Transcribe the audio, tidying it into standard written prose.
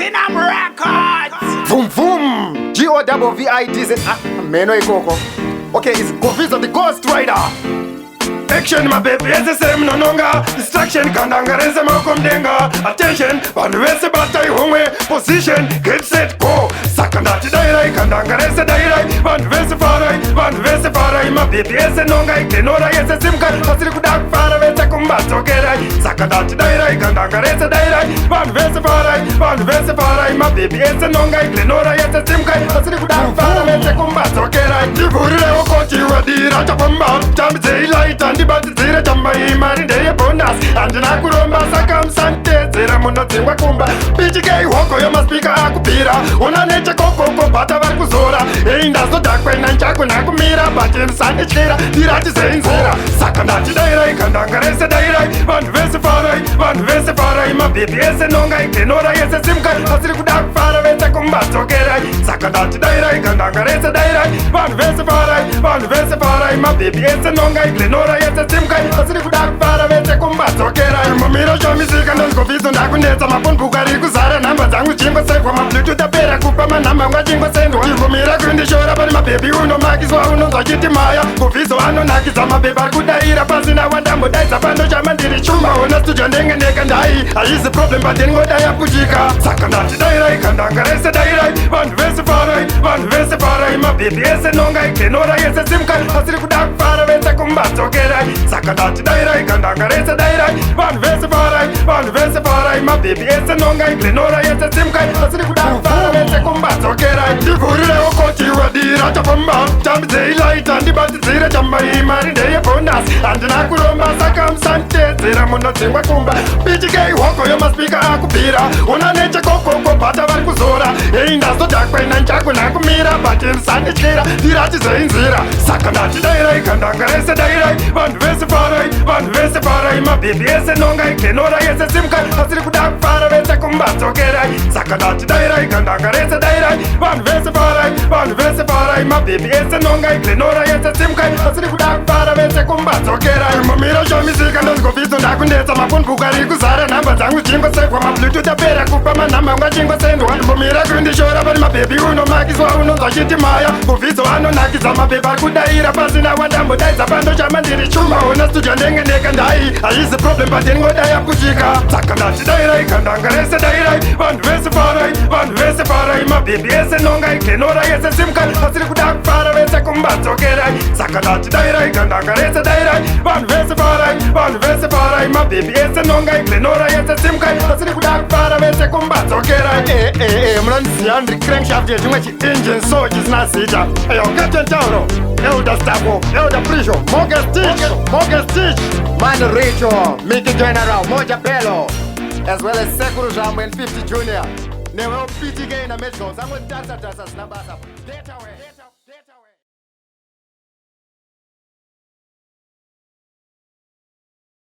Platinum Records. Vroom vroom. G-O-double-V-I-D-Z. Meno ikoko. Okay, it's Govizo the Ghost Rider. Action my baby, as the same no longer. Distraction, kandanga reze makomdenga. Attention, vanhu vese batai homwe. Position, get set, go. Sakandati dairai, kandanga reze dairai. Vanhu vese farai, my baby ese nonga ignora ese simka. Asiri kudak fara vese kumbatsokerai. Sakandati dairai, kandanga reze dairai. Vanhu vese farai, my baby ese nonga ignora ese simka. Asiri kudak fara vese kumbatsokerai. Divurire okoti wadira chapamba. Jamze ilaita ndibatidzire chambaimari ndeyebonus handina kuromba saka musanditedzera munodzingwa kumba pichikei hoko yomaspika akubhira una nechekokoko bhata vari kuzora ei ndazodhakwena nchakuna kumira bati musandityira ndiratizenzera saka ndati dairai kandanga rese dairai vanhu vese farai mabhebhi ese nonga igenora yese simka asiri kuda kufara vese kumbatsokerai saka ndati dairai kandanga rese dairai vanhu vese farai mabhebhi ese nonga igenora yese simka asiri kuda kufara vese kumbatsokerai mumiro shomisika ndozgovizo ndakunetsa mapunbuku ari kuzara nhamba dzangu chingosegwa mabluetooth apera kupa manhamba angu achingosendwa ndivumira kundishora pani mabhebhi unomakiswa unonzwa chiti maya govizo anonakidza mabhebhi ari kudaira pasina wandambodaidza pandochama ndiri chuma ona studio ndengeneka ndai haizi problem but ndingodai aputika saka ndati dairai kandanga rese dairai vanhu vese farai mabhebhi ese nonga igenora yese simka asiri kuda kufara vese kumbatsokerai saka ndati dairai kandanga rese dairai vanhu vese farai mabhebhi ese nonga igenora yese simka asiri kuda kufara vese kumbatsokerai ndivhurire okoti wadira chapamba tambidzeilaita ndibatidzire chambaimari ndeyebonus handina kuromba saka musanditedzera munodzingwa kumba pichikei hoko yomaspika akubhira una nechekokoko bhata vari kuzora ei ndazodhakwena nchakuna kumira bati musandityira ndiratizenzira saka ndati dairai kandanga rese dairai vanhu vese farai mabhebhi ese nonga igenora yese simka asiri kuda kufara vese kumbatsokerai saka ndati dairai kandanga rese dairai vanhu vese farai mabhebhi ese nonga igenora yese simka asiri kuda kufara vese kumbatsokerai mumiro shomisika ndozgovizo ndakunetsa mapunbuku ari kuzara nhamba dzangu chingosegwa mabluetooth apera kupa manhamba angu achingosendwa ndivumira kundishora pani mabhebhi unomakiswa unonzwa chiti maya govizo anonakidza mabhebhi ari kudaira pasina wandambodaidza pandochama ndiri chuma ona studio ndengeneka ndai haizi problem but ndingodai aputika saka ndati dairai kandanga rese dairai vanhu vese farai mabhebhi ese nonga igenora yese simka asiri kuda kufara vese kumbatsokerai saka ndati dairai kandanga rese dairai vanhu vese farai mabhebhi ese nonga igenora yese simka asiri kuda kufara vese kumbatsokerai munondiziva ndiri crankshaft yechimwe chiengine so chisina zita eyo captain tauro elder stapo elder prisho moge stitch Man Richo, Mickey General, Moja Bello, as well as Sekuru Jambo and 50 Junior. Never PTK in a metro. Someone tasa nabasa.